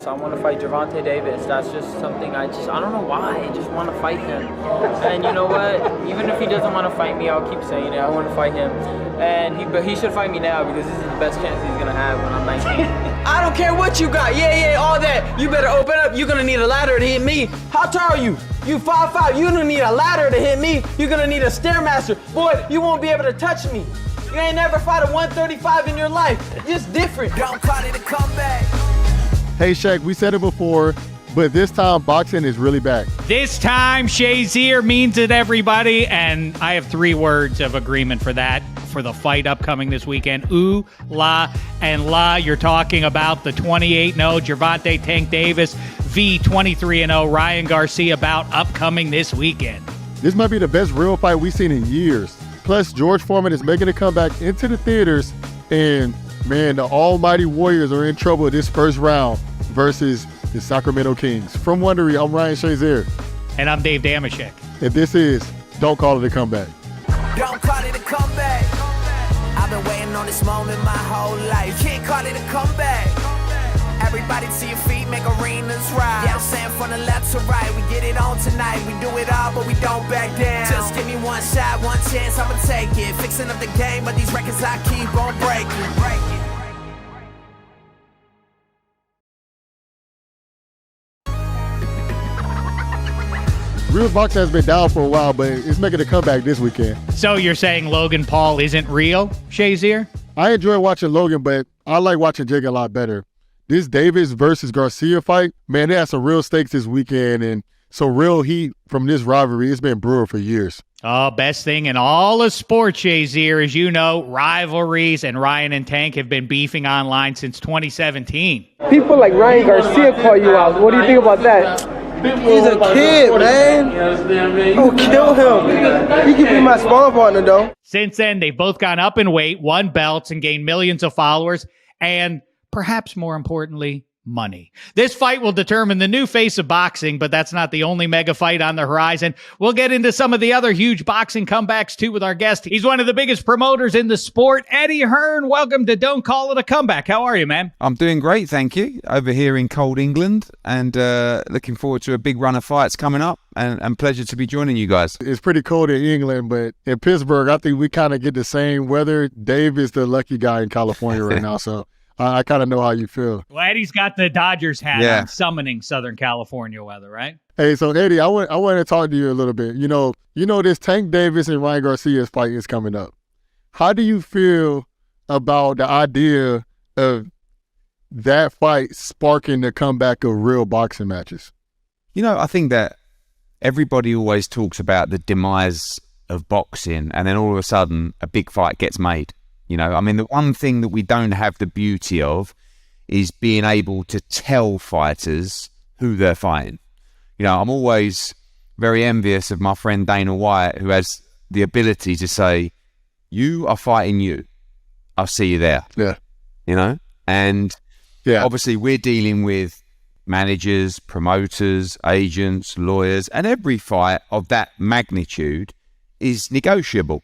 I want to fight Gervonta Davis. That's just something I don't know why. I just want to fight him. And you know what? Even if he doesn't want to fight me, I'll keep saying it. I want to fight him. But he should fight me now because this is the best chance he's going to have when I'm 19. I don't care what you got. Yeah, all that. You better open up. You're going to need a ladder to hit me. How tall are you? You 5'5". You don't need a ladder to hit me. You're going to need a Stairmaster. Boy, you won't be able to touch me. You ain't never fought a 135 in your life. It's different. Don't call it a comeback. Hey, Shek, we said it before, but this time boxing is really back. This time, Shazier means it, everybody, and I have 3 words of agreement for that, for the fight upcoming this weekend. Ooh, la, and la. You're talking about the 28-0 Gervonta Tank Davis v. 23-0 Ryan Garcia bout upcoming this weekend. This might be the best real fight we've seen in years. Plus, George Foreman is making a comeback into the theaters, and man, the almighty Warriors are in trouble this first round versus the Sacramento Kings. From Wondery, I'm Ryan Shazier. And I'm Dave Damashek. And this is Don't Call It a Comeback. Don't call it a comeback. I've been waiting on this moment my whole life. Can't call it a comeback. Everybody to your feet, make arenas rise. Yeah, I'm saying from the left to right, we get it on tonight. We do it all, but we don't back down. Just give me one shot, one chance, I'ma take it. Fixing up the game, but these records I keep on breaking. Real boxing has been down for a while, but it's making a comeback this weekend. So you're saying Logan Paul isn't real, Shazier? I enjoy watching Logan, but I like watching Jake a lot better. This Davis versus Garcia fight, man, they had some real stakes this weekend, and so real heat from this rivalry. It's been brewing for years. Oh, best thing in all of sports, Shazier, as you know, rivalries, and Ryan and Tank have been beefing online since 2017. People like Ryan Garcia call you out. What do you think about that? He's a kid, man. Oh, kill him. He can be my sparring partner, though. Since then, they've both gone up in weight, won belts, and gained millions of followers, and perhaps more importantly, money. This fight will determine the new face of boxing, but that's not the only mega fight on the horizon. We'll get into some of the other huge boxing comebacks too with our guest. He's one of the biggest promoters in the sport, Eddie Hearn. Welcome to Don't Call It a Comeback. How are you, man? I'm doing great, thank you. Over here in cold England, and looking forward to a big run of fights coming up, and pleasure to be joining you guys. It's pretty cold in England, but in Pittsburgh, I think we kind of get the same weather. Dave is the lucky guy in California right now, so I kind of know how you feel. Well, Eddie's got the Dodgers hat on, summoning Southern California weather, right? Hey, so Eddie, I want to talk to you a little bit. You know this Tank Davis and Ryan Garcia's fight is coming up. How do you feel about the idea of that fight sparking the comeback of real boxing matches? You know, I think that everybody always talks about the demise of boxing, and then all of a sudden a big fight gets made. You know, I mean, the one thing that we don't have the beauty of is being able to tell fighters who they're fighting. You know, I'm always very envious of my friend Dana White, who has the ability to say, you are fighting you. I'll see you there. Yeah. You know? And obviously we're dealing with managers, promoters, agents, lawyers, and every fight of that magnitude is negotiable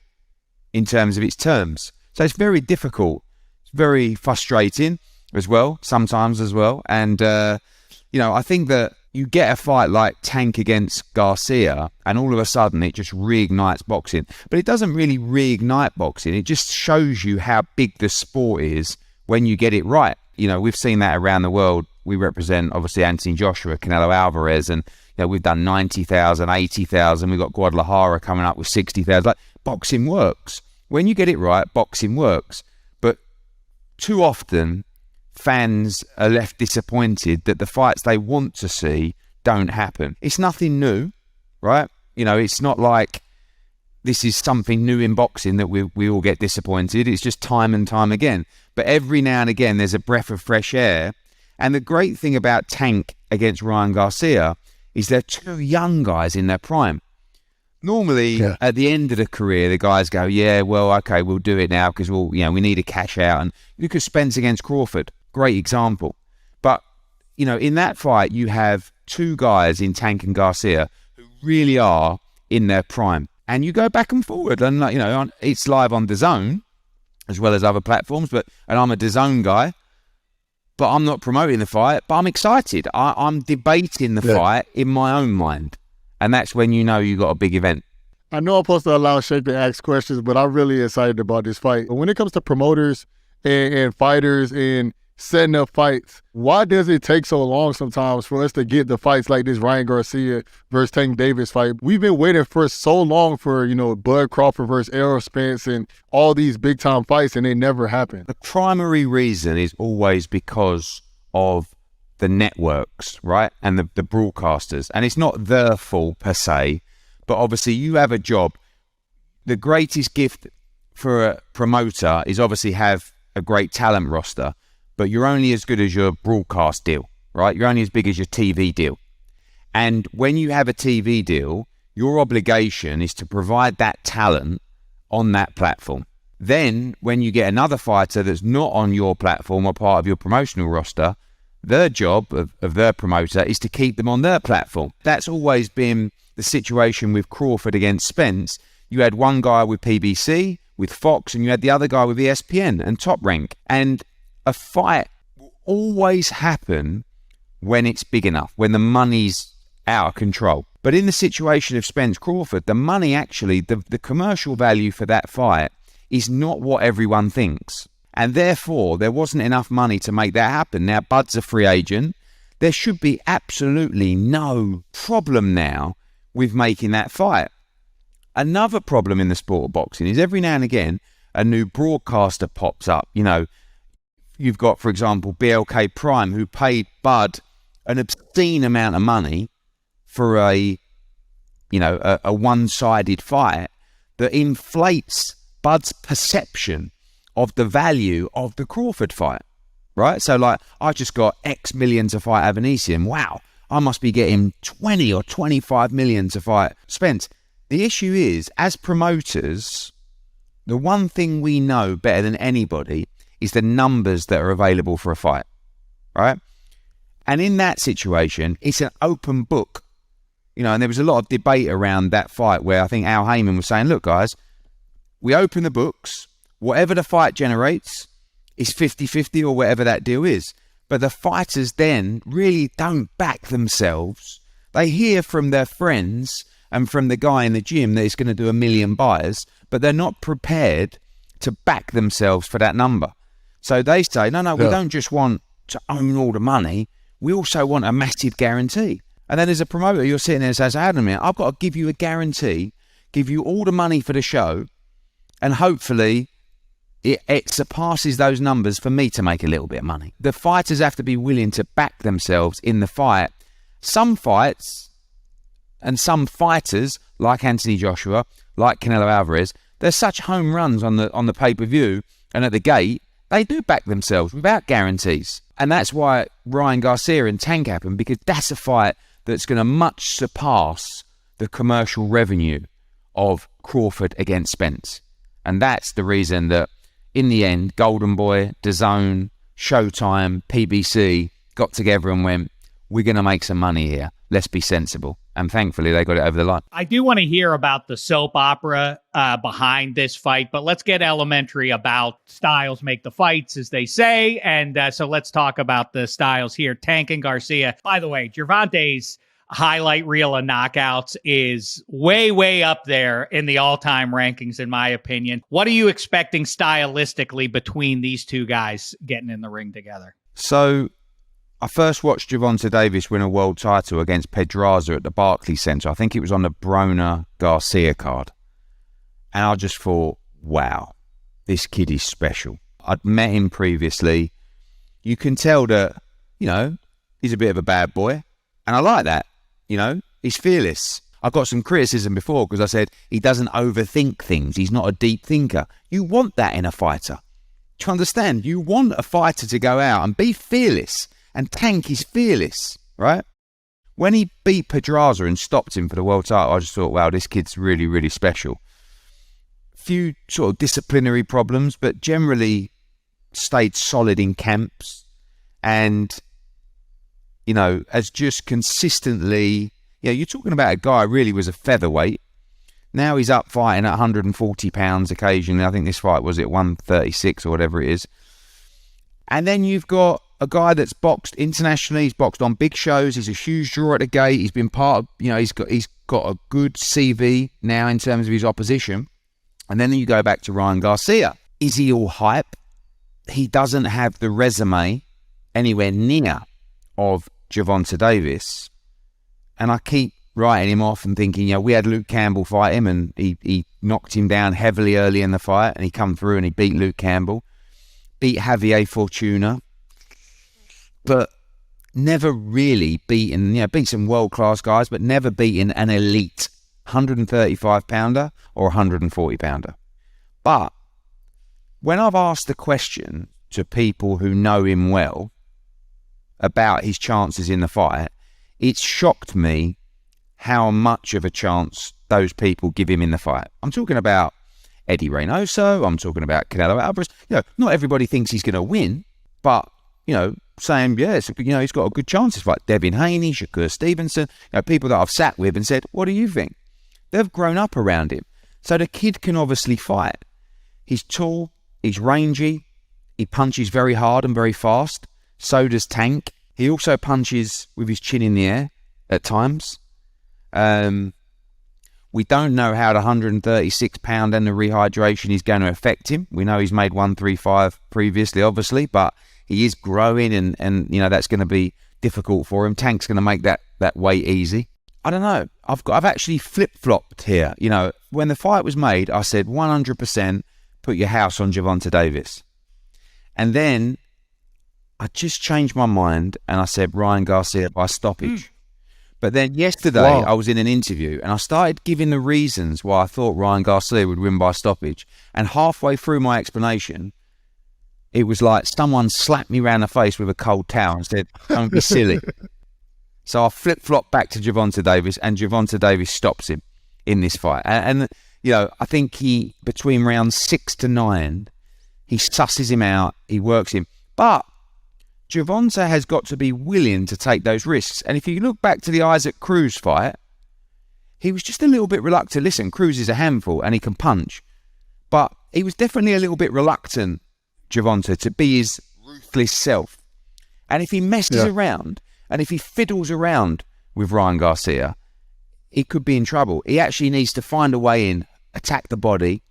in terms of its terms. So it's very difficult. It's very frustrating as well, sometimes as well. And, you know, I think that you get a fight like Tank against Garcia and all of a sudden it just reignites boxing. But it doesn't really reignite boxing. It just shows you how big the sport is when you get it right. You know, we've seen that around the world. We represent, obviously, Anthony Joshua, Canelo Alvarez, and, you know, we've done 90,000, 80,000. We've got Guadalajara coming up with 60,000. Like, boxing works. When you get it right, boxing works. But too often, fans are left disappointed that the fights they want to see don't happen. It's nothing new, right? You know, it's not like this is something new in boxing that we all get disappointed. It's just time and time again. But every now and again, there's a breath of fresh air. And the great thing about Tank against Ryan Garcia is they're two young guys in their prime. Normally, at the end of the career, the guys go, yeah, well, okay, we'll do it now because we need a cash out. And Lucas Spence against Crawford, great example. But, you know, in that fight, you have two guys in Tank and Garcia who really are in their prime. And you go back and forward. And, you know, it's live on DAZN as well as other platforms. And I'm a DAZN guy. but I'm not promoting the fight, but I'm excited. I'm debating the fight in my own mind. And that's when you know you got a big event. I know I'm supposed to allow Shek to ask questions, but I'm really excited about this fight. But when it comes to promoters and fighters and setting up fights, why does it take so long sometimes for us to get the fights like this Ryan Garcia versus Tank Davis fight? We've been waiting for so long for, Bud Crawford versus Errol Spence and all these big time fights, and they never happen. The primary reason is always because of the networks, right? And the broadcasters. And it's not their fault per se, but obviously you have a job. The greatest gift for a promoter is obviously have a great talent roster, but you're only as good as your broadcast deal, right? You're only as big as your TV deal. And when you have a TV deal, your obligation is to provide that talent on that platform. Then when you get another fighter that's not on your platform or part of your promotional roster, their job of their promoter is to keep them on their platform. That's always been the situation with Crawford against Spence. You had one guy with PBC, with Fox, and you had the other guy with ESPN and Top Rank. And a fight will always happen when it's big enough, when the money's out of control. But in the situation of Spence Crawford, the money actually, the commercial value for that fight is not what everyone thinks. And therefore, there wasn't enough money to make that happen. Now, Bud's a free agent. There should be absolutely no problem now with making that fight. Another problem in the sport of boxing is every now and again, a new broadcaster pops up. You've got, for example, BLK Prime, who paid Bud an obscene amount of money for a one-sided fight that inflates Bud's perception of the value of the Crawford fight, right? So, I just got X million to fight Avanesian. Wow, I must be getting 20 or 25 million to fight Spence. The issue is, as promoters, the one thing we know better than anybody is the numbers that are available for a fight, right? And in that situation, it's an open book. And there was a lot of debate around that fight where I think Al Heyman was saying, look, guys, we open the books. Whatever the fight generates is 50-50 or whatever that deal is. But the fighters then really don't back themselves. They hear from their friends and from the guy in the gym that is going to do 1 million buys, but they're not prepared to back themselves for that number. So they say, no, we don't just want to own all the money. We also want a massive guarantee. And then as a promoter, you're sitting there and says, Adam, I've got to give you a guarantee, give you all the money for the show, and hopefully it surpasses those numbers for me to make a little bit of money. The fighters have to be willing to back themselves in the fight. Some fights and some fighters, like Anthony Joshua, like Canelo Alvarez, they're such home runs on the pay-per-view and at the gate, they do back themselves without guarantees. And that's why Ryan Garcia and Tank happened, because that's a fight that's going to much surpass the commercial revenue of Crawford against Spence. And that's the reason that, in the end, Golden Boy, DAZN, Showtime, PBC got together and went, we're going to make some money here. Let's be sensible. And thankfully, they got it over the line. I do want to hear about the soap opera behind this fight, but let's get elementary about styles make the fights, as they say. And so let's talk about the styles here. Tank and Garcia. By the way, Gervonta's highlight reel of knockouts is way, way up there in the all-time rankings, in my opinion. What are you expecting stylistically between these two guys getting in the ring together? So I first watched Gervonta Davis win a world title against Pedraza at the Barclays Center. I think it was on the Broner Garcia card. And I just thought, wow, this kid is special. I'd met him previously. You can tell that, he's a bit of a bad boy. And I like that. He's fearless. I got some criticism before because I said he doesn't overthink things. He's not a deep thinker. You want that in a fighter. Do you understand? You want a fighter to go out and be fearless. And Tank is fearless, right? When he beat Pedraza and stopped him for the world title, I just thought, wow, this kid's really, really special. Few sort of disciplinary problems, but generally stayed solid in camps. And has just consistently, you're talking about a guy who really was a featherweight. Now he's up fighting at 140 pounds occasionally. I think this fight was at 136 or whatever it is. And then you've got a guy that's boxed internationally. He's boxed on big shows. He's a huge draw at the gate. He's been part of, he's got a good CV now in terms of his opposition. And then you go back to Ryan Garcia. Is he all hype? He doesn't have the resume anywhere near of Gervonta Davis. And I keep writing him off and thinking, we had Luke Campbell fight him and he knocked him down heavily early in the fight and he come through and he beat Luke Campbell, beat Javier Fortuna, but never really beaten, beat some world-class guys, but never beaten an elite 135-pounder or 140-pounder. But when I've asked the question to people who know him well about his chances in the fight, it's shocked me how much of a chance those people give him in the fight. I'm talking about Eddie Reynoso. I'm talking about Canelo Alvarez. Not everybody thinks he's going to win, but, saying, he's got a good chance. It's like Devin Haney, Shakur Stevenson, people that I've sat with and said, what do you think? They've grown up around him. So the kid can obviously fight. He's tall, he's rangy, he punches very hard and very fast. So does Tank. He also punches with his chin in the air at times. We don't know how the 136-pound and the rehydration is going to affect him. We know he's made 135 previously, obviously, but he is growing and that's going to be difficult for him. Tank's going to make that weight easy. I don't know. I've actually flip-flopped here. When the fight was made, I said 100% put your house on Gervonta Davis. And then I just changed my mind and I said Ryan Garcia by stoppage. But then yesterday I was in an interview and I started giving the reasons why I thought Ryan Garcia would win by stoppage. And halfway through my explanation, it was like someone slapped me round the face with a cold towel and said, don't be silly. So I flip-flopped back to Gervonta Davis and Gervonta Davis stops him in this fight. And I think he, between rounds 6 to 9, he susses him out, he works him. But Gervonta has got to be willing to take those risks. And if you look back to the Isaac Cruz fight, he was just a little bit reluctant. Listen, Cruz is a handful and he can punch. But he was definitely a little bit reluctant, Gervonta, to be his ruthless self. And if he messes around and if he fiddles around with Ryan Garcia, he could be in trouble. He actually needs to find a way in, attack the body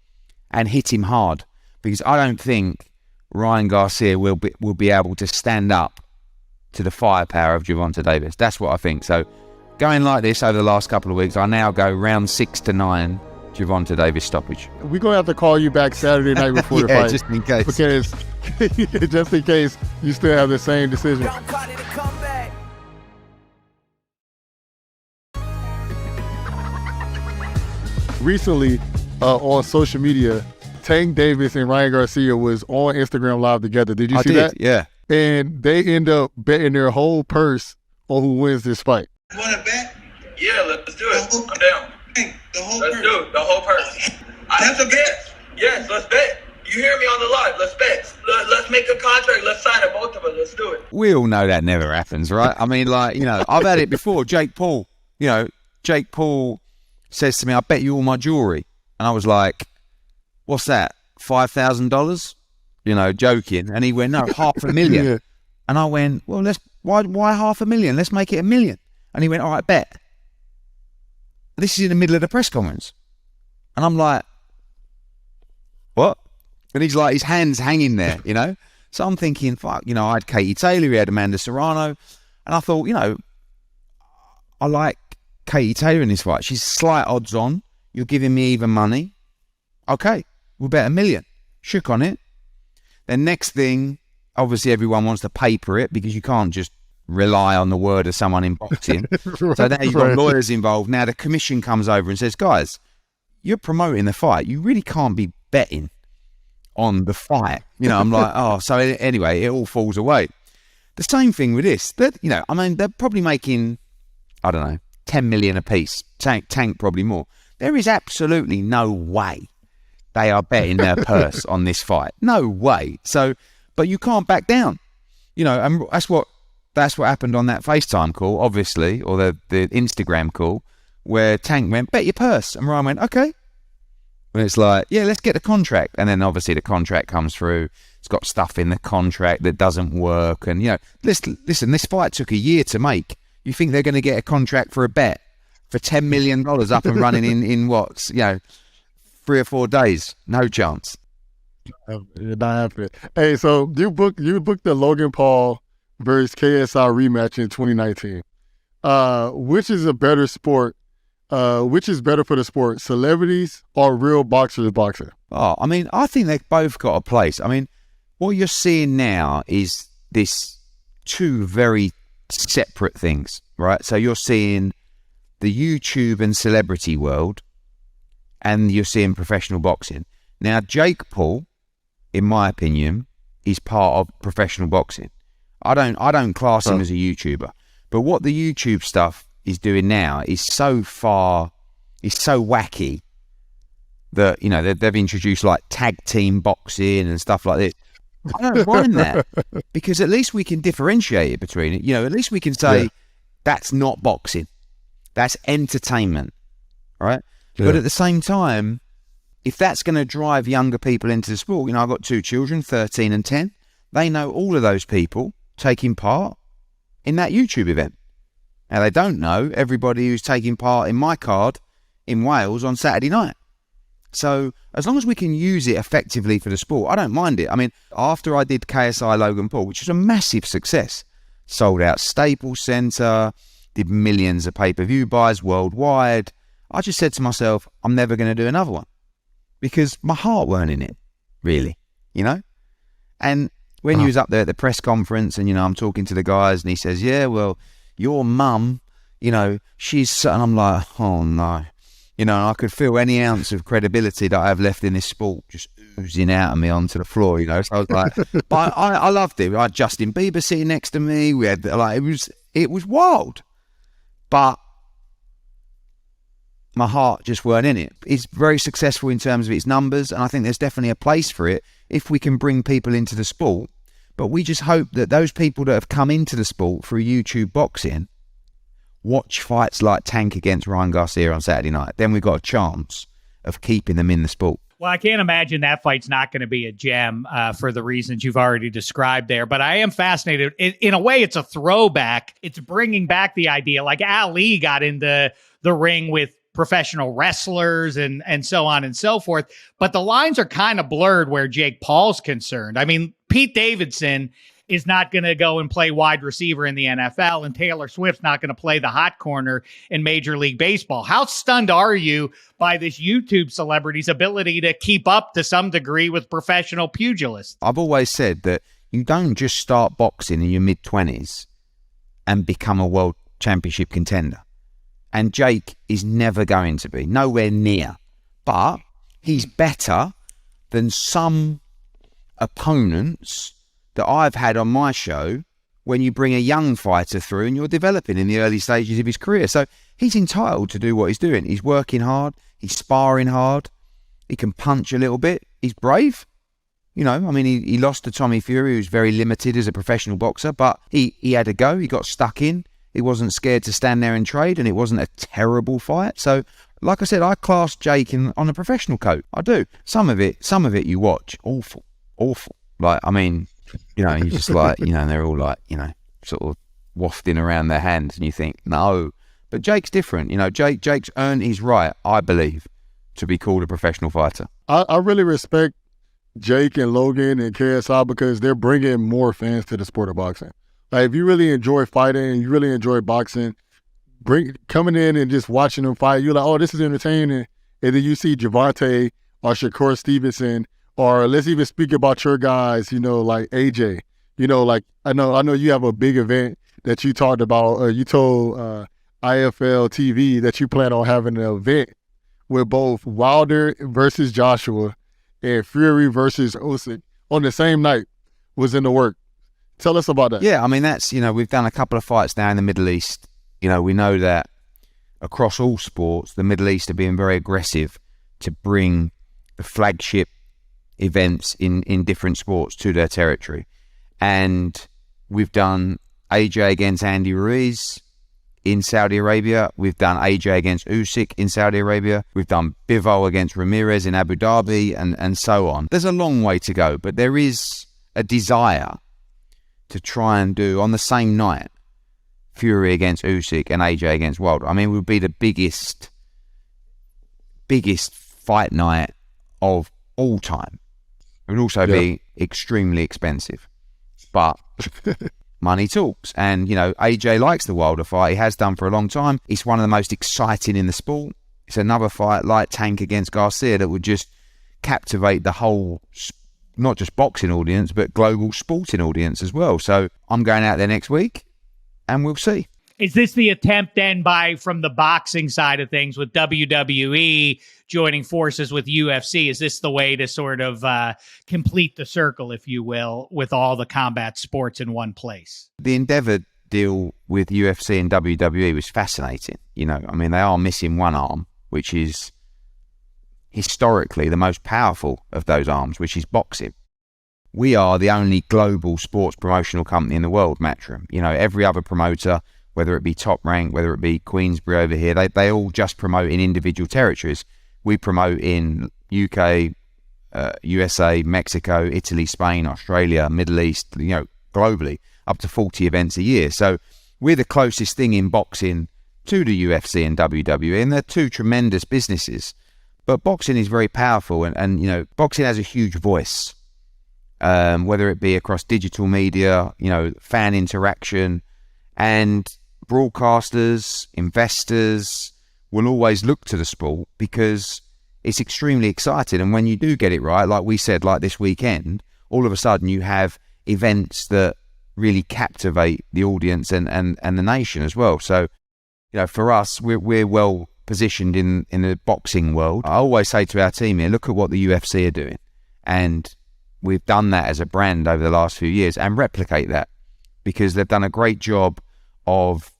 and hit him hard. Because I don't think Ryan Garcia will be able to stand up to the firepower of Gervonta Davis. That's what I think. So going like this over the last couple of weeks, I now go round 6 to 9, Gervonta Davis stoppage. We're going to have to call you back Saturday night before the fight. Just in case. Because just in case you still have the same decision. Recently, on social media, Tank Davis and Ryan Garcia was on Instagram Live together. Did you see that? Yeah. And they end up betting their whole purse on who wins this fight. You want to bet? Yeah, let's do it. I'm down. The whole Let's purse. do it. The whole purse. I have to bet. Yes, let's bet. You hear me on the live. Let's bet. Let's make a contract. Let's sign it, both of us. Let's do it. We all know that never happens, right? I mean, I've had it before. Jake Paul says to me, I bet you all my jewelry. And I was like, what's that? $5,000? Joking. And he went, no, $500,000. Yeah. And I went, well, why $500,000? Let's make it $1 million. And he went, all right, bet. This is in the middle of the press conference. And I'm like, what? And he's like, his hand's hanging there, So I'm thinking, fuck, I had Katie Taylor, he had Amanda Serrano. And I thought, I like Katie Taylor in this fight. She's slight odds on. You're giving me even money. Okay, we'll bet $1 million. Shook on it. Then next thing, obviously everyone wants to paper it because you can't just rely on the word of someone in boxing. Right, so now you've got lawyers involved. Now the commission comes over and says, guys, you're promoting the fight. You really can't be betting on the fight. I'm like, so anyway, it all falls away. The same thing with this. They're probably making, I don't know, 10 million a piece. Tank probably more. There is absolutely no way they are betting their purse on this fight. No way. So, but you can't back down. And that's what happened on that FaceTime call, obviously, or the Instagram call, where Tank went, bet your purse. And Ryan went, okay. When it's like, yeah, let's get the contract. And then obviously the contract comes through. It's got stuff in the contract that doesn't work. And, listen, this fight took a year to make. You think they're going to get a contract for a bet for $10 million up and running in what, 3 or 4 days? No chance. Not happening. Hey, so you booked the Logan Paul versus KSI rematch in 2019. Which is a better sport? Which is better for the sport, celebrities or real boxers boxing? Oh, I mean, I think they've both got a place. I mean, what you're seeing now is this two very separate things, right? So you're seeing the YouTube and celebrity world, and you're seeing professional boxing. Now, Jake Paul, in my opinion, is part of professional boxing. I don't class him as a YouTuber, but what the YouTube stuff is doing now is so wacky that they've introduced like tag team boxing and stuff like this. I don't mind that because at least we can differentiate it between it. At least we can say that's not boxing, that's entertainment, right? Yeah. But at the same time, if that's going to drive younger people into the sport, I've got 2 children, 13 and 10. They know all of those people taking part in that YouTube event. Now, they don't know everybody who's taking part in my card in Wales on Saturday night. So as long as we can use it effectively for the sport, I don't mind it. I mean, after I did KSI Logan Paul, which was a massive success, sold out Staples Center, did millions of pay-per-view buys worldwide, I just said to myself, I'm never going to do another one because my heart weren't in it, really, And when he was up there at the press conference and, I'm talking to the guys and he says, yeah, well, your mum, she's... And I'm like, oh, no. I could feel any ounce of credibility that I have left in this sport just oozing out of me onto the floor, So I was like... but I loved it. I had Justin Bieber sitting next to me. We had, it was wild. But my heart just weren't in it. It's very successful in terms of its numbers, and I think there's definitely a place for it if we can bring people into the sport. But we just hope that those people that have come into the sport through YouTube boxing watch fights like Tank against Ryan Garcia on Saturday night. Then we've got a chance of keeping them in the sport. Well, I can't imagine that fight's not going to be a gem for the reasons you've already described there. But I am fascinated. In a way, it's a throwback. It's bringing back the idea. Like Ali got into the ring with professional wrestlers and so on and so forth. But the lines are kind of blurred where Jake Paul's concerned. I mean, Pete Davidson is not going to go and play wide receiver in the NFL, and Taylor Swift's not going to play the hot corner in Major League Baseball. How stunned are you by this YouTube celebrity's ability to keep up to some degree with professional pugilists? I've always said that you don't just start boxing in your mid-20s and become a world championship contender. And Jake is never going to be, nowhere near. But he's better than some opponents that I've had on my show when you bring a young fighter through and you're developing in the early stages of his career. So he's entitled to do what he's doing. He's working hard. He's sparring hard. He can punch a little bit. He's brave. He lost to Tommy Fury, who's very limited as a professional boxer, but he had a go. He got stuck in. He wasn't scared to stand there and trade, and it wasn't a terrible fight. So, like I said, I class Jake on a professional coat. I do. Some of it you watch. Awful. You just like, they're all like, sort of wafting around their hands and you think, no. But Jake's different. Jake's earned his right, I believe, to be called a professional fighter. I really respect Jake and Logan and KSI because they're bringing more fans to the sport of boxing. Like, if you really enjoy fighting and you really enjoy boxing, coming in and just watching them fight, you're like, oh, this is entertaining. And then you see Gervonta or Shakur Stevenson, or let's even speak about your guys, like AJ. I know you have a big event that you talked about. You told IFL TV that you plan on having an event with both Wilder versus Joshua and Fury versus Usyk on the same night was in the work. Tell us about that. Yeah, I mean, that's, we've done a couple of fights now in the Middle East. We know that across all sports, the Middle East are being very aggressive to bring the flagship events in different sports to their territory. And we've done AJ against Andy Ruiz in Saudi Arabia. We've done AJ against Usyk in Saudi Arabia. We've done Bivol against Ramirez in Abu Dhabi, and so on. There's a long way to go, but there is a desire to try and do, on the same night, Fury against Usyk and AJ against Wilder. I mean, it would be the biggest fight night of all time. It would also be extremely expensive, but money talks. And, you know, AJ likes the Wilder fight. He has done for a long time. It's one of the most exciting in the sport. It's another fight like Tank against Garcia that would just captivate the whole, not just boxing audience, but global sporting audience as well. So I'm going out there next week and we'll see. Is this the attempt then from the boxing side of things with WWE joining forces with UFC? Is this the way to sort of complete the circle, if you will, with all the combat sports in one place? The Endeavour deal with UFC and WWE was fascinating. You know, I mean, they are missing one arm, which is historically the most powerful of those arms, which is boxing. We are the only global sports promotional company in the world, Matchroom. You know, every other promoter, whether it be Top Rank, whether it be Queensbury over here, they all just promote in individual territories. We promote in UK, USA, Mexico, Italy, Spain, Australia, Middle East, you know, globally, up to 40 events a year. So we're the closest thing in boxing to the UFC and WWE, and they're two tremendous businesses. But boxing is very powerful, and you know, boxing has a huge voice, whether it be across digital media, you know, fan interaction, and broadcasters, investors will always look to the sport because it's extremely exciting. And when you do get it right, like we said, like this weekend, all of a sudden you have events that really captivate the audience and the nation as well. So, you know, for us, we're well positioned in the boxing world. I always say to our team here, look at what the UFC are doing. And we've done that as a brand over the last few years and replicate that because they've done a great job of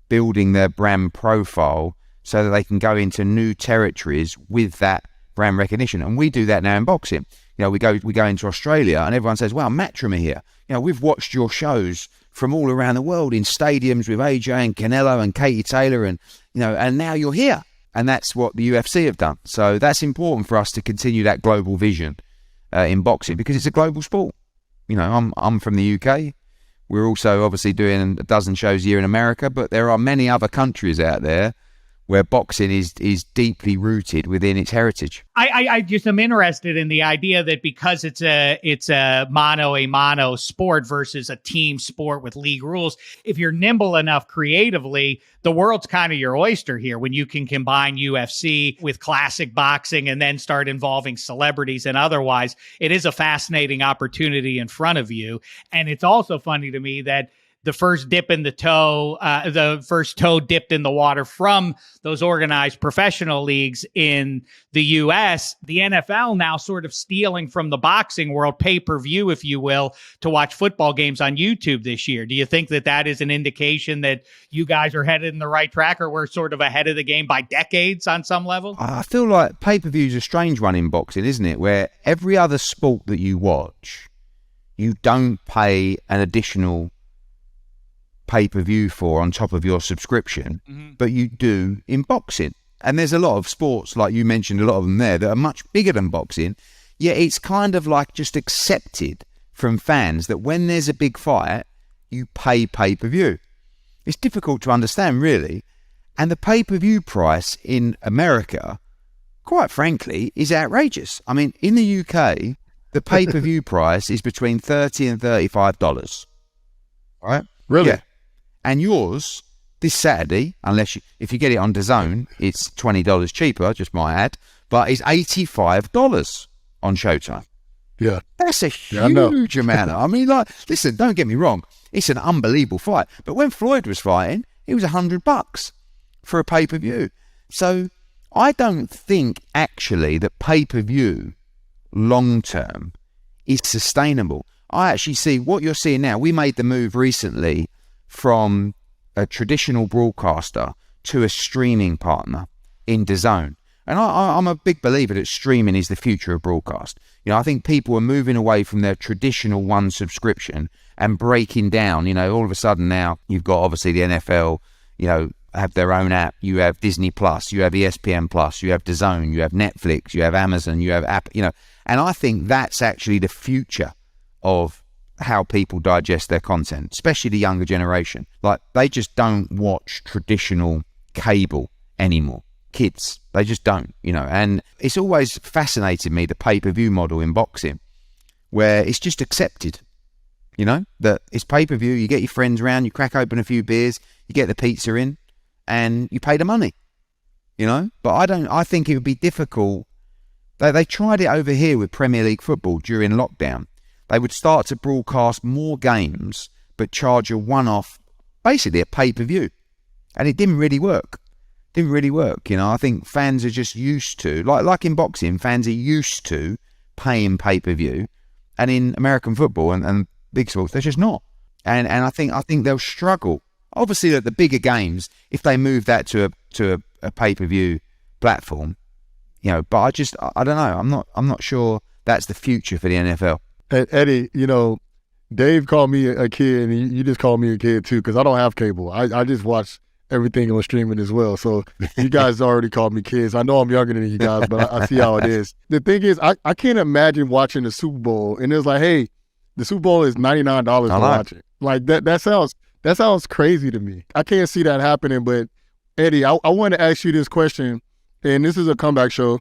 building their brand profile so that they can go into new territories with that brand recognition. And we do that now in boxing. You know, we go into Australia and everyone says, wow, Matchroom are here. You know, we've watched your shows from all around the world in stadiums with AJ and Canelo and Katie Taylor and, you know, and now you're here. And that's what the UFC have done. So that's important for us to continue that global vision in boxing because it's a global sport. You know, I'm from the UK. We're also obviously doing a dozen shows a year in America, but there are many other countries out there where boxing is deeply rooted within its heritage. I just am interested in the idea that because it's a mano sport versus a team sport with league rules, if you're nimble enough creatively, the world's kind of your oyster here when you can combine UFC with classic boxing and then start involving celebrities and otherwise. It is a fascinating opportunity in front of you. And it's also funny to me that the first toe dipped in the water from those organized professional leagues in the U.S., the NFL now sort of stealing from the boxing world, pay-per-view, if you will, to watch football games on YouTube this year. Do you think that is an indication that you guys are headed in the right track, or we're sort of ahead of the game by decades on some level? I feel like pay-per-view is a strange one in boxing, isn't it? Where every other sport that you watch, you don't pay an additional pay-per-view for on top of your subscription, but you do in boxing. And there's a lot of sports, like you mentioned, a lot of them there that are much bigger than boxing, yet it's kind of like just accepted from fans that when there's a big fight, you pay pay-per-view. It's difficult to understand, really. And the pay-per-view price in America, quite frankly, is outrageous. I mean, in the UK, the pay-per-view price is between $30 and $35, right? Really? Yeah. And yours, this Saturday, if you get it on DAZN, it's $20 cheaper, just might add, but it's $85 on Showtime. Yeah. That's a huge amount. I mean, like, listen, don't get me wrong. It's an unbelievable fight. But when Floyd was fighting, it was $100 for a pay-per-view. So I don't think actually that pay-per-view long-term is sustainable. I actually see what you're seeing now. We made the move recently from a traditional broadcaster to a streaming partner in DAZN. And I'm a big believer that streaming is the future of broadcast. You know, I think people are moving away from their traditional one subscription and breaking down. You know, all of a sudden now you've got obviously the NFL, have their own app. You have Disney Plus, you have ESPN Plus, you have DAZN, you have Netflix, you have Amazon, you have app. And I think that's actually the future of how people digest their content, especially the younger generation. Like, they just don't watch traditional cable anymore. Kids, they just don't, and it's always fascinated me, the pay-per-view model in boxing, where it's just accepted, that it's pay-per-view, you get your friends around, you crack open a few beers, you get the pizza in, and you pay the money, but I think it would be difficult. They tried it over here with Premier League football during lockdown. They would start to broadcast more games, but charge a one-off, basically a pay-per-view. And it didn't really work. I think fans are just used to, like in boxing, fans are used to paying pay-per-view. And in American football and big sports, they're just not. And I think they'll struggle. Obviously, at the bigger games, if they move that to a pay-per-view platform, but I don't know. I'm not sure that's the future for the NFL. And Eddie, Dave called me a kid, and you just called me a kid too, because I don't have cable. I just watch everything on streaming as well. So you guys already called me kids. I know I'm younger than you guys, but I see how it is. The thing is, I can't imagine watching the Super Bowl, and it's like, hey, the Super Bowl is $99 to watch it. Like that sounds crazy to me. I can't see that happening. But Eddie, I want to ask you this question, and this is a comeback show,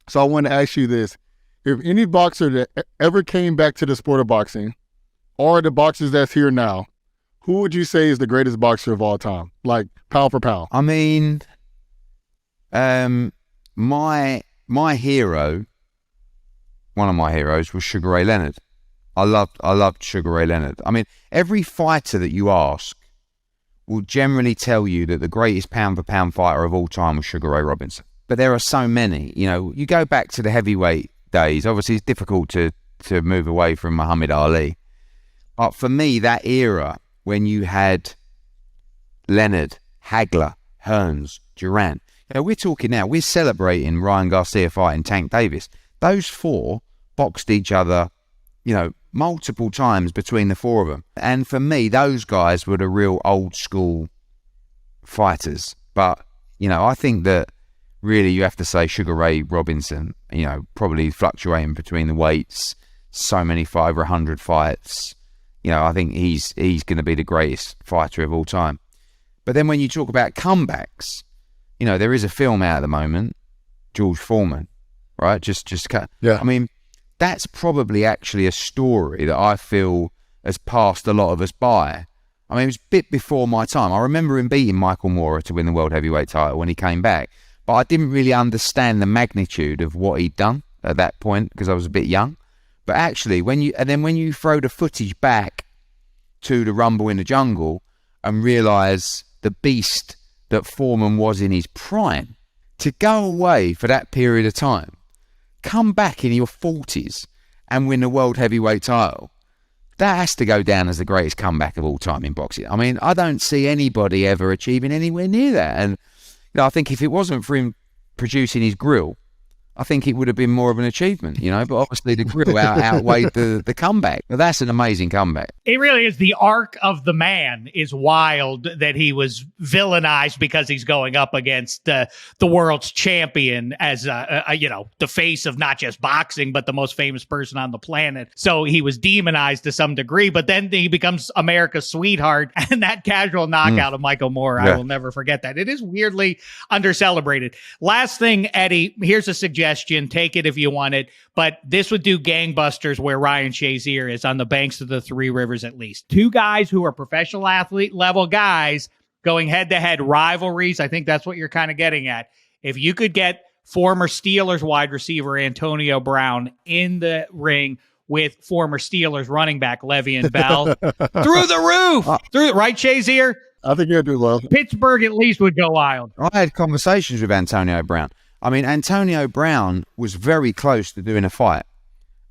so I want to ask you this. If any boxer that ever came back to the sport of boxing, or the boxers that's here now, who would you say is the greatest boxer of all time? Like, pound for pound. I mean, my hero, one of my heroes was Sugar Ray Leonard. I loved Sugar Ray Leonard. I mean, every fighter that you ask will generally tell you that the greatest pound for pound fighter of all time was Sugar Ray Robinson. But there are so many. You go back to the heavyweight days. Obviously, it's difficult to move away from Muhammad Ali. But for me, that era, when you had Leonard, Hagler, Hearns, Durant, we're talking now, we're celebrating Ryan Garcia fighting Tank Davis. Those four boxed each other, multiple times between the four of them. And for me, those guys were the real old school fighters. But, I think that really you have to say Sugar Ray Robinson, probably fluctuating between the weights, so many over 100 fights. I think he's going to be the greatest fighter of all time. But then when you talk about comebacks, there is a film out at the moment, George Foreman, right? Yeah. I mean, that's probably actually a story that I feel has passed a lot of us by. I mean, it was a bit before my time. I remember him beating Michael Moorer to win the world heavyweight title when he came back, but I didn't really understand the magnitude of what he'd done at that point because I was a bit young. But actually, when you throw the footage back to the Rumble in the Jungle and realise the beast that Foreman was in his prime, to go away for that period of time, come back in your 40s and win the world heavyweight title, that has to go down as the greatest comeback of all time in boxing. I mean, I don't see anybody ever achieving anywhere near that. And I think if it wasn't for him producing his grill, I think it would have been more of an achievement, but obviously the grill outweighed the comeback. But that's an amazing comeback. It really is. The arc of the man is wild, that he was villainized because he's going up against the world's champion as, the face of not just boxing, but the most famous person on the planet. So he was demonized to some degree, but then he becomes America's sweetheart. And that casual knockout of Michael Moore, I will never forget that. It is weirdly under-celebrated. Last thing, Eddie, here's a suggestion. Take it if you want it, but this would do gangbusters where Ryan Shazier is, on the banks of the Three Rivers at least. Two guys who are professional athlete level guys going head to head rivalries. I think that's what you're kind of getting at. If you could get former Steelers wide receiver Antonio Brown in the ring with former Steelers running back Le'Veon Bell, through the roof, right, Shazier? I think you'll do well. Pittsburgh at least would go wild. I had conversations with Antonio Brown. I mean, Antonio Brown was very close to doing a fight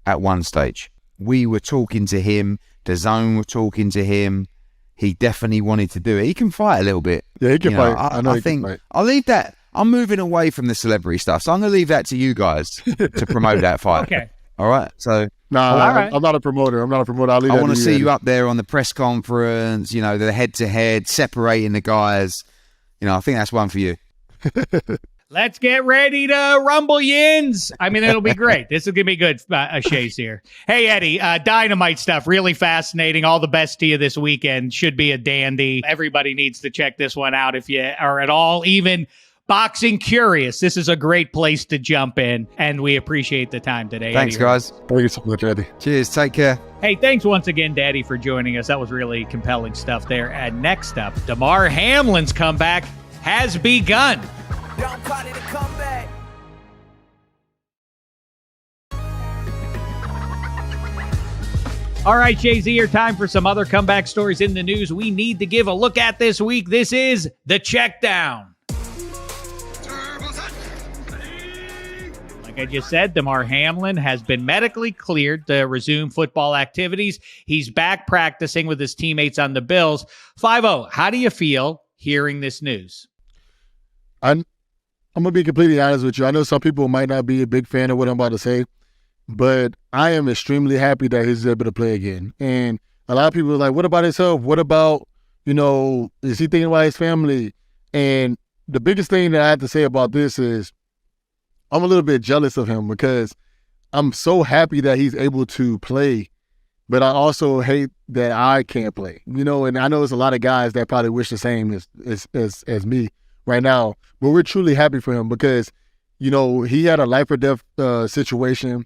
at one stage. We were talking to him. DAZN were talking to him. He definitely wanted to do it. He can fight a little bit. Yeah, he can fight. I think I'll leave that. I'm moving away from the celebrity stuff, so I'm going to leave that to you guys to promote that fight. Okay. All right. So I'm not a promoter. I'll leave I want to see you up there on the press conference. The head-to-head, separating the guys. I think that's one for you. Let's get ready to rumble yins. I mean, it'll be great. This is going to be good, Shazier. Hey, Eddie, dynamite stuff. Really fascinating. All the best to you this weekend. Should be a dandy. Everybody needs to check this one out if you are at all even boxing curious. This is a great place to jump in, and we appreciate the time today. Thanks, Eddie. guys. Thank you so much, Eddie. Cheers. Take care. Hey, thanks once again, Daddy, for joining us. That was really compelling stuff there. And next up, Damar Hamlin's comeback has begun. Don't call it a comeback. All right, Shazier, time for some other comeback stories in the news we need to give a look at this week. This is the check down. Like I just said, Damar Hamlin has been medically cleared to resume football activities. He's back practicing with his teammates on the Bills. 5-0, how do you feel hearing this news? I'm going to be completely honest with you. I know some people might not be a big fan of what I'm about to say, but I am extremely happy that he's able to play again. And a lot of people are like, what about his health? What about, is he thinking about his family? And the biggest thing that I have to say about this is I'm a little bit jealous of him because I'm so happy that he's able to play, but I also hate that I can't play. And I know there's a lot of guys that probably wish the same as me right now, but we're truly happy for him because, he had a life or death situation.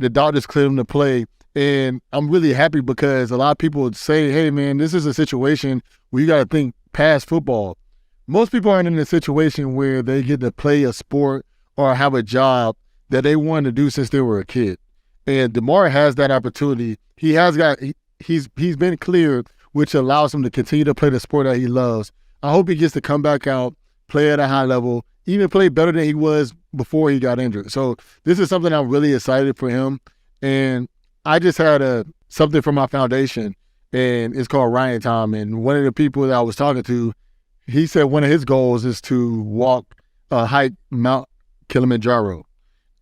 The doctors cleared him to play, and I'm really happy because a lot of people would say, hey, man, this is a situation where you got to think past football. Most people aren't in a situation where they get to play a sport or have a job that they wanted to do since they were a kid. And Damar has that opportunity. He's been cleared, which allows him to continue to play the sport that he loves. I hope he gets to come back out, play at a high level, even play better than he was before he got injured. So this is something I'm really excited for him. And I just had something from my foundation, and it's called Ryan Time. And one of the people that I was talking to, he said one of his goals is to hike Mount Kilimanjaro.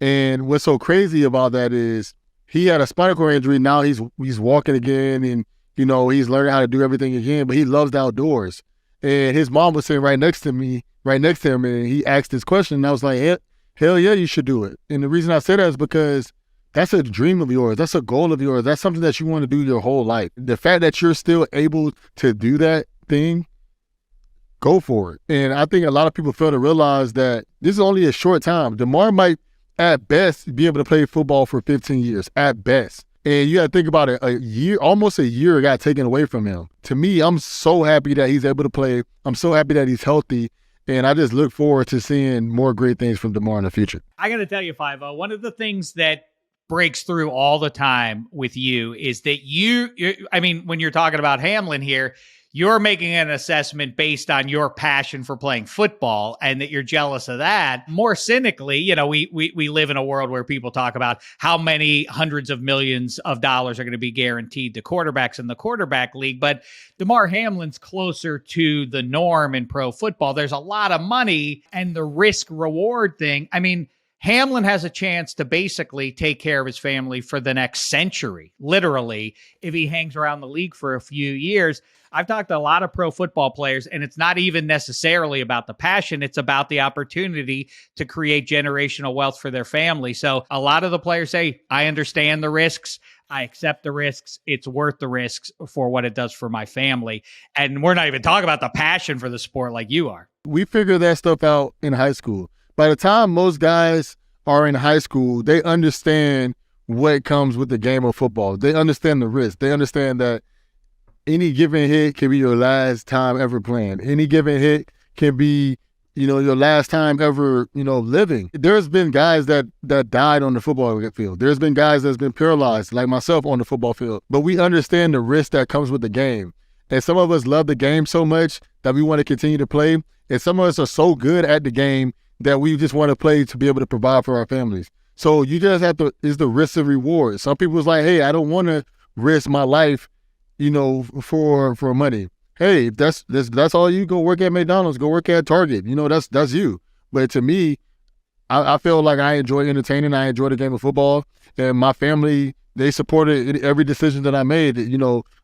And what's so crazy about that is he had a spinal cord injury. Now he's walking again, and he's learning how to do everything again, but he loves the outdoors. And his mom was sitting right next to him, and he asked this question, and I was like, hell yeah, you should do it. And the reason I say that is because that's a dream of yours. That's a goal of yours. That's something that you want to do your whole life. The fact that you're still able to do that thing, go for it. And I think a lot of people fail to realize that this is only a short time. Damar might, at best, be able to play football for 15 years, at best. And you got to think about it, almost a year got taken away from him. To me, I'm so happy that he's able to play. I'm so happy that he's healthy. And I just look forward to seeing more great things from Damar in the future. I got to tell you, 5-0, one of the things that breaks through all the time with you is that when you're talking about Hamlin here, you're making an assessment based on your passion for playing football and that you're jealous of that. More cynically, we live in a world where people talk about how many hundreds of millions of dollars are going to be guaranteed to quarterbacks in the quarterback league. But Damar Hamlin's closer to the norm in pro football. There's a lot of money, and the risk reward thing. Hamlin has a chance to basically take care of his family for the next century, literally, if he hangs around the league for a few years. I've talked to a lot of pro football players, and it's not even necessarily about the passion. It's about the opportunity to create generational wealth for their family. So a lot of the players say, I understand the risks. I accept the risks. It's worth the risks for what it does for my family. And we're not even talking about the passion for the sport like you are. We figure that stuff out in high school. By the time most guys are in high school, they understand what comes with the game of football. They understand the risk. They understand that any given hit can be your last time ever playing. Any given hit can be, your last time ever, living. There's been guys that died on the football field. There's been guys that's been paralyzed, like myself, on the football field. But we understand the risk that comes with the game. And some of us love the game so much that we want to continue to play. And some of us are so good at the game that we just want to play to be able to provide for our families. So you just have to, it's the risk of reward. Some people's like, hey, I don't want to risk my life, for money. Hey, if that's all you, go work at McDonald's, go work at Target. That's you. But to me, I feel like I enjoy entertaining. I enjoy the game of football. And my family, they supported every decision that I made,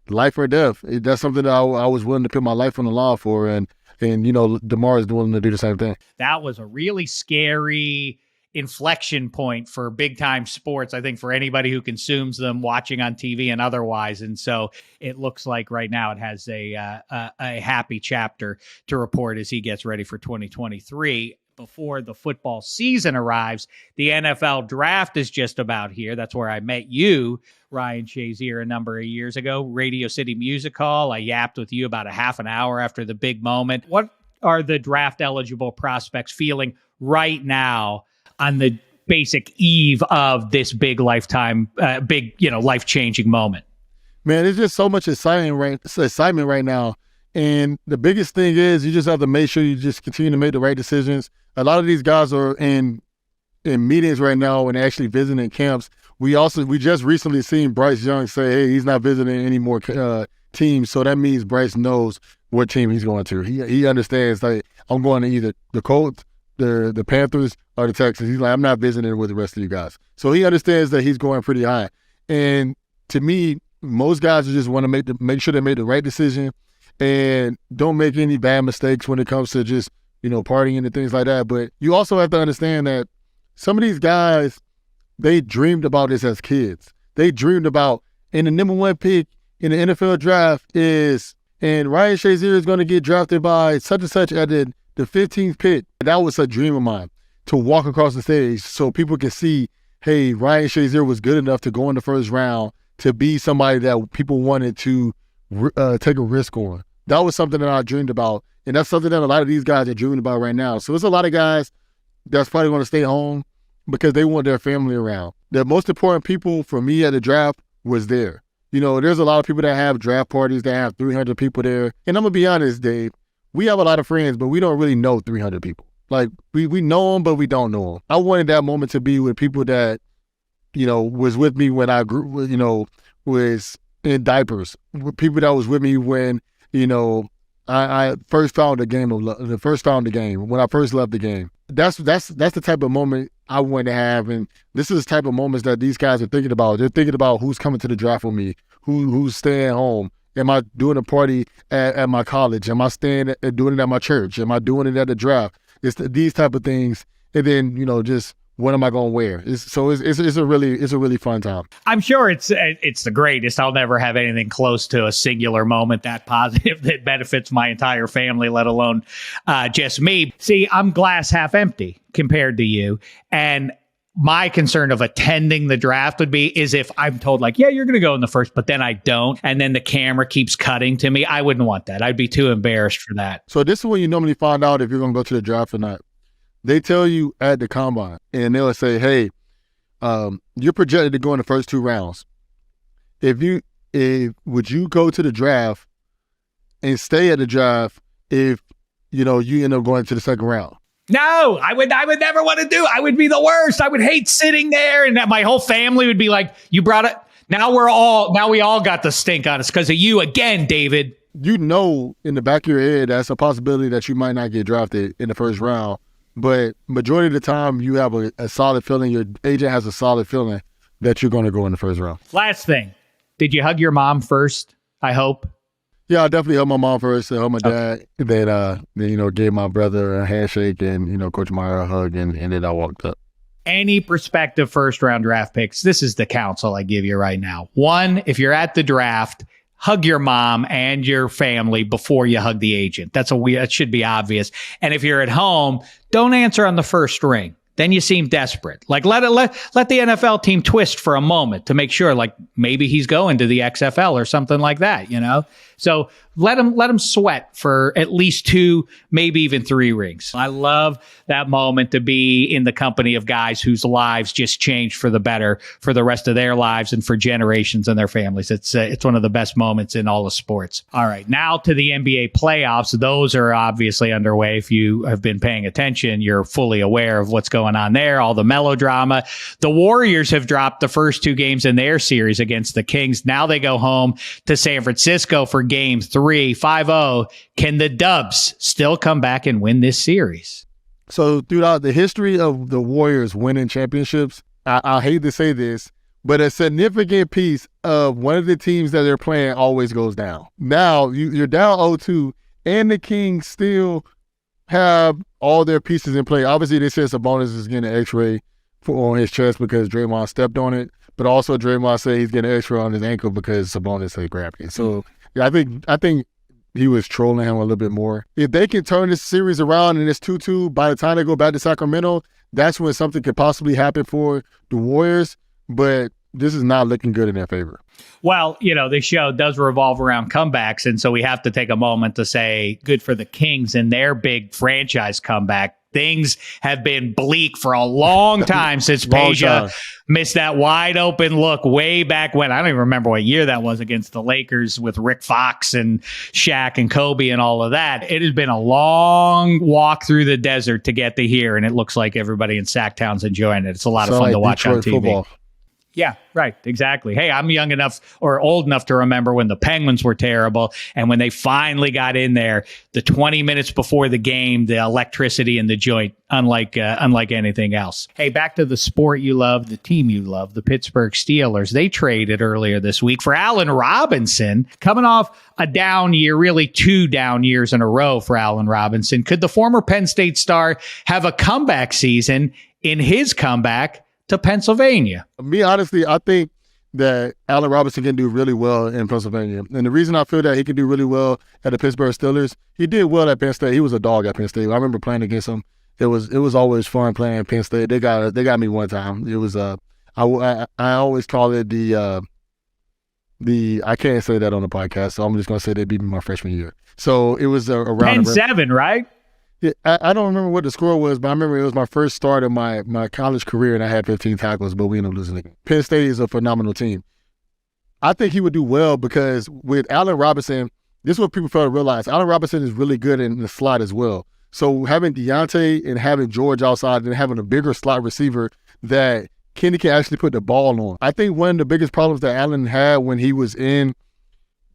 life or death. That's something that I was willing to put my life on the line for. And And, Damar is willing to do the same thing. That was a really scary inflection point for big time sports, I think, for anybody who consumes them, watching on TV and otherwise. And so it looks like right now it has a happy chapter to report as he gets ready for 2023. Before the football season arrives, the NFL draft is just about here. That's where I met you, Ryan Shazier, a number of years ago, Radio City Music Hall. I yapped with you about a half an hour after the big moment. What are the draft eligible prospects feeling right now on the basic eve of this big life-changing moment? Man, it's just so much excitement right now. And the biggest thing is you just have to make sure you just continue to make the right decisions. A lot of these guys are in meetings right now and actually visiting camps. We just recently seen Bryce Young say, hey, he's not visiting any more teams. So that means Bryce knows what team he's going to. He understands, like, I'm going to either the Colts, the Panthers, or the Texans. He's like, I'm not visiting with the rest of you guys. So he understands that he's going pretty high. And to me, most guys just want to make sure they make the right decision and don't make any bad mistakes when it comes to just, partying and things like that. But you also have to understand that some of these guys, they dreamed about this as kids. They dreamed about, and the number 1 pick in the NFL draft and Ryan Shazier is going to get drafted by such and such at the 15th pick. That was a dream of mine, to walk across the stage so people can see, hey, Ryan Shazier was good enough to go in the first round to be somebody that people wanted to take a risk on. That was something that I dreamed about, and that's something that a lot of these guys are dreaming about right now. So there's a lot of guys that's probably going to stay home because they want their family around. The most important people for me at the draft was there. There's a lot of people that have draft parties that have 300 people there. And I'm going to be honest, Dave, we have a lot of friends, but we don't really know 300 people. Like, we know them, but we don't know them. I wanted that moment to be with people that, was with me when I grew, was in diapers. People that was with me when, I first found the game, when I first left the game. That's the type of moment I want to have, and this is the type of moments that these guys are thinking about. They're thinking about who's coming to the draft with me, who's staying home. Am I doing a party at my college? Am I staying and doing it at my church? Am I doing it at the draft? It's these type of things, and then just what am I going to wear? It's a really fun time. I'm sure it's the greatest. I'll never have anything close to a singular moment that positive that benefits my entire family, let alone just me. See, I'm glass half empty compared to you, and my concern of attending the draft is if I'm told, like, yeah, you're going to go in the first, but then I don't, and then the camera keeps cutting to me. I wouldn't want that. I'd be too embarrassed for that. So this is when you normally find out if you're going to go to the draft or not. They tell you at the combine, and they'll say, hey, you're projected to go in the first 2 rounds. Would you go to the draft and stay at the draft if, you end up going to the second round? No, I would never want to do. I would be the worst. I would hate sitting there, and that my whole family would be like, you brought it. Now we all got the stink on us because of you again, David. In the back of your head, that's a possibility that you might not get drafted in the first round. But majority of the time, you have a solid feeling. Your agent has a solid feeling that you're going to go in the first round. Last thing, did you hug your mom first? I hope. Yeah, I definitely hugged my mom first. I hugged my dad. Then gave my brother a handshake and Coach Meyer a hug, and then I walked up. Any prospective first-round draft picks, this is the counsel I give you right now. 1, if you're at the draft, hug your mom and your family before you hug the agent. That should be obvious. And if you're at home, don't answer on the first ring. Then you seem desperate. Like let the NFL team twist for a moment to make sure, like, maybe he's going to the XFL or something like that, So let him sweat for at least 2, maybe even 3 rings. I love that moment to be in the company of guys whose lives just changed for the better for the rest of their lives and for generations and their families. It's one of the best moments in all of sports. All right, now to the NBA playoffs. Those are obviously underway. If you have been paying attention, you're fully aware of what's going on there, all the melodrama. The Warriors have dropped the first 2 games in their series against the Kings. Now they go home to San Francisco for game 3. 5-0. Can the Dubs still come back and win this series? So throughout the history of the Warriors winning championships, I hate to say this, but a significant piece of one of the teams that they're playing always goes down. Now you're down 0-2, and the Kings still have all their pieces in play. Obviously, they said Sabonis is getting an X-ray on his chest because Draymond stepped on it, but also Draymond said he's getting an X-ray on his ankle because Sabonis had grabbed it. So yeah, I think he was trolling him a little bit more. If they can turn this series around and it's 2-2, by the time they go back to Sacramento, that's when something could possibly happen for the Warriors. But this is not looking good in their favor. Well, this show does revolve around comebacks, and so we have to take a moment to say good for the Kings and their big franchise comeback. Things have been bleak for a long time since Peja missed that wide open look way back when. I don't even remember what year that was against the Lakers with Rick Fox and Shaq and Kobe and all of that. It has been a long walk through the desert to get to here, and it looks like everybody in Sacktown's enjoying it. It's a lot of fun to watch on TV. Football. Yeah, right. Exactly. Hey, I'm young enough or old enough to remember when the Penguins were terrible. And when they finally got in there, the 20 minutes before the game, the electricity in the joint, unlike anything else. Hey, back to the sport you love, the team you love, the Pittsburgh Steelers. They traded earlier this week for Allen Robinson, coming off a down year, really 2 down years in a row for Allen Robinson. Could the former Penn State star have a comeback season in his comeback to Pennsylvania? Me, honestly, I think that Allen Robinson can do really well in Pennsylvania. And the reason I feel that he can do really well at the Pittsburgh Steelers, he did well at Penn State. He was a dog at Penn State. I remember playing against him. It was always fun playing at Penn State. They got me one time. It was I always call it the I can't say that on the podcast, so I'm just gonna say they beat me my freshman year. So it was around 10-7, right? Yeah, I don't remember what the score was, but I remember it was my first start of my college career, and I had 15 tackles, but we ended up losing the game. Penn State is a phenomenal team. I think he would do well because with Allen Robinson, this is what people fail to realize. Allen Robinson is really good in the slot as well. So having Deontay and having George outside and having a bigger slot receiver that Kenny can actually put the ball on. I think one of the biggest problems that Allen had when he was in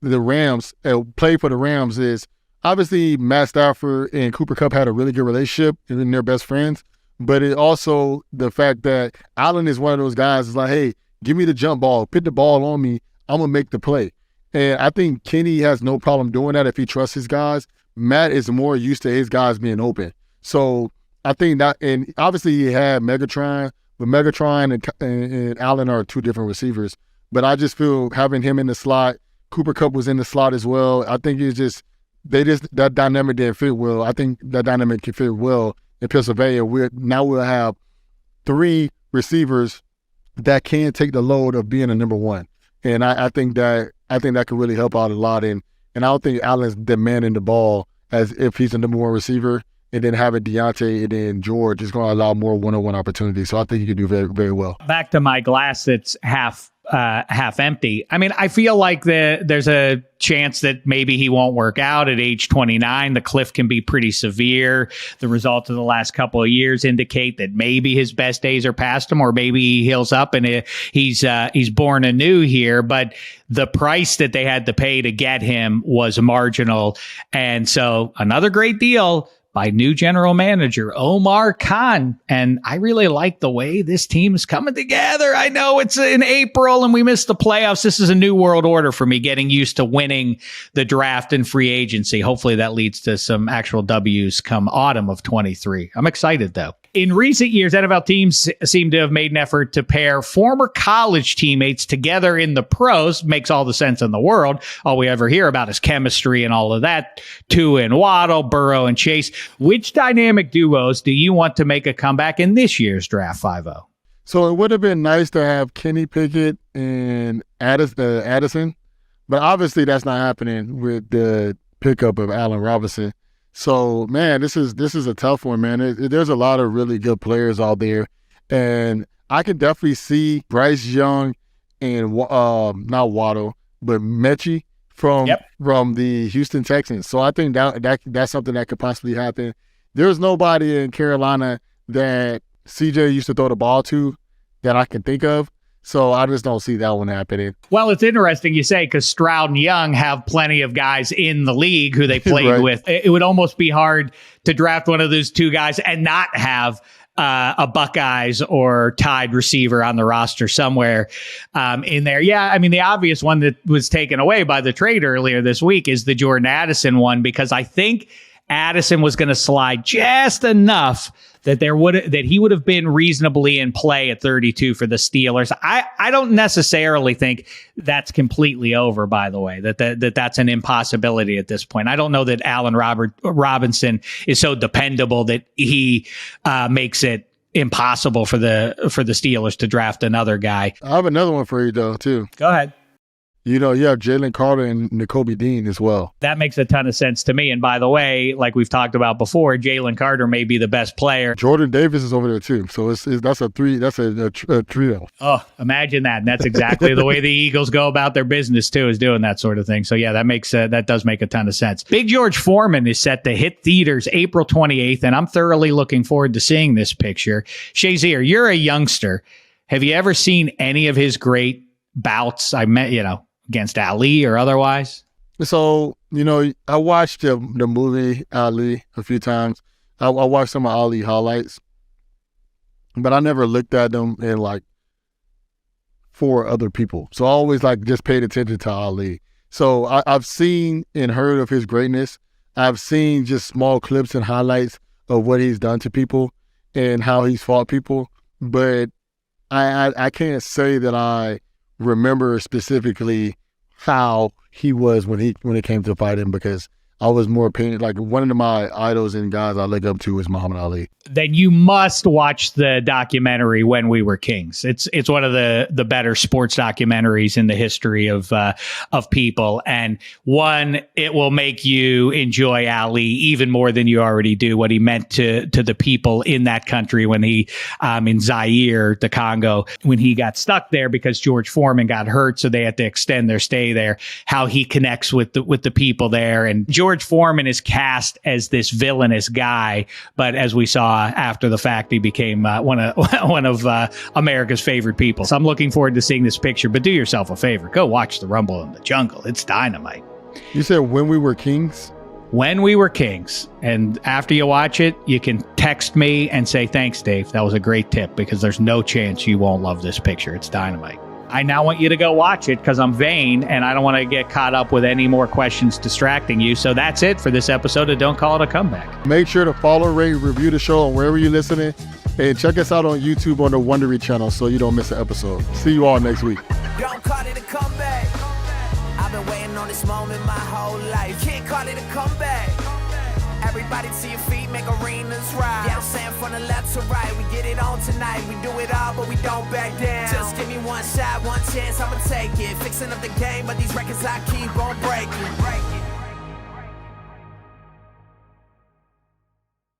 the Rams, played for the Rams, is obviously Matt Stafford and Cooper Kupp had a really good relationship and they're best friends, but it also the fact that Allen is one of those guys is like, hey, give me the jump ball, put the ball on me, I'm going to make the play. And I think Kenny has no problem doing that if he trusts his guys. Matt is more used to his guys being open. So I think that, and obviously he had Megatron, but Megatron and Allen are 2 different receivers. But I just feel having him in the slot, Cooper Kupp was in the slot as well. I think it's just, that dynamic didn't fit well. I think that dynamic can fit well in Pennsylvania. We'll have 3 receivers that can take the load of being a number 1, and I think that could really help out a lot. And I don't think Allen's demanding the ball as if he's a number 1 receiver, and then having Deontay and then George is going to allow more one-on-one opportunities. So I think he could do very, very well. Back to my glass that's half empty. I mean, I feel like there's a chance that maybe he won't work out at age 29. The cliff can be pretty severe. The results of the last couple of years indicate that maybe his best days are past him, or maybe he heals up and he's born anew here. But the price that they had to pay to get him was marginal. And so another great deal by new general manager Omar Khan. And I really like the way this team is coming together. I know it's in April and we missed the playoffs. This is a new world order for me, getting used to winning the draft and free agency. Hopefully that leads to some actual W's come autumn of 23. I'm excited though. In recent years, NFL teams seem to have made an effort to pair former college teammates together in the pros. Makes all the sense in the world. All we ever hear about is chemistry and all of that. Tua and Waddle, Burrow and Chase. Which dynamic duos do you want to make a comeback in this year's draft 5-0? So it would have been nice to have Kenny Pickett and Addison, but obviously that's not happening with the pickup of Allen Robinson. So, man, this is a tough one, man. There's a lot of really good players out there, and I can definitely see Bryce Young and not Waddle, but Mechie from the Houston Texans. So I think that's something that could possibly happen. There's nobody in Carolina that CJ used to throw the ball to that I can think of. So I just don't see that one happening. Well, it's interesting you say, because Stroud and Young have plenty of guys in the league who they played right. with. It would almost be hard to draft one of those 2 guys and not have a Buckeyes or Tide receiver on the roster somewhere in there. Yeah, I mean, the obvious one that was taken away by the trade earlier this week is the Jordan Addison one, because I think Addison was going to slide just enough that he would have been reasonably in play at 32 for the Steelers. I don't necessarily think that's completely over, by the way, that's an impossibility at this point. I don't know that Allen Robinson is so dependable that he makes it impossible for the Steelers to draft another guy. I have another one for you, though, too. Go ahead. You have Jalen Carter and Nakobe Dean as well. That makes a ton of sense to me. And by the way, like we've talked about before, Jalen Carter may be the best player. Jordan Davis is over there too. So that's a trio. Oh, imagine that. And that's exactly the way the Eagles go about their business too, is doing that sort of thing. So yeah, that does make a ton of sense. Big George Foreman is set to hit theaters April 28th, and I'm thoroughly looking forward to seeing this picture. Shazier, you're a youngster. Have you ever seen any of his great bouts? Against Ali or otherwise? So, I watched the movie Ali a few times. I watched some of Ali highlights, but I never looked at them for other people. So I always just paid attention to Ali. So I've seen and heard of his greatness. I've seen just small clips and highlights of what he's done to people and how he's fought people. But I can't say that I remember specifically how he was when it came to fighting, because I was more opinion. One of my idols and guys I look up to is Muhammad Ali. Then you must watch the documentary When We Were Kings. It's one of the better sports documentaries in the history of people. And one, it will make you enjoy Ali even more than you already do, what he meant to the people in that country when he, in Zaire, the Congo, when he got stuck there because George Foreman got hurt. So they had to extend their stay there, how he connects with the people there. And George Foreman is cast as this villainous guy, but as we saw after the fact, he became one of America's favorite people. So I'm looking forward to seeing this picture. But do yourself a favor, go watch the Rumble in the Jungle. It's dynamite. You said When We Were Kings? When We Were Kings. And after you watch it, you can text me and say, thanks, Dave. That was a great tip, because there's no chance you won't love this picture. It's dynamite. I now want you to go watch it because I'm vain and I don't want to get caught up with any more questions distracting you. So that's it for this episode of Don't Call It a Comeback. Make sure to follow, rate, review the show on wherever you're listening, and check us out on YouTube on the Wondery channel so you don't miss an episode. See you all next week. Don't call it a comeback. I've been waiting on this moment my whole life. Can't call it a comeback. Everybody to your feet, make arenas rise. Yeah, I'm saying from the left to right, we get it on tonight. We do it all, but we don't back down. Just give me one shot, one chance, I'ma take it. Fixing up the game, but these records I keep on breaking.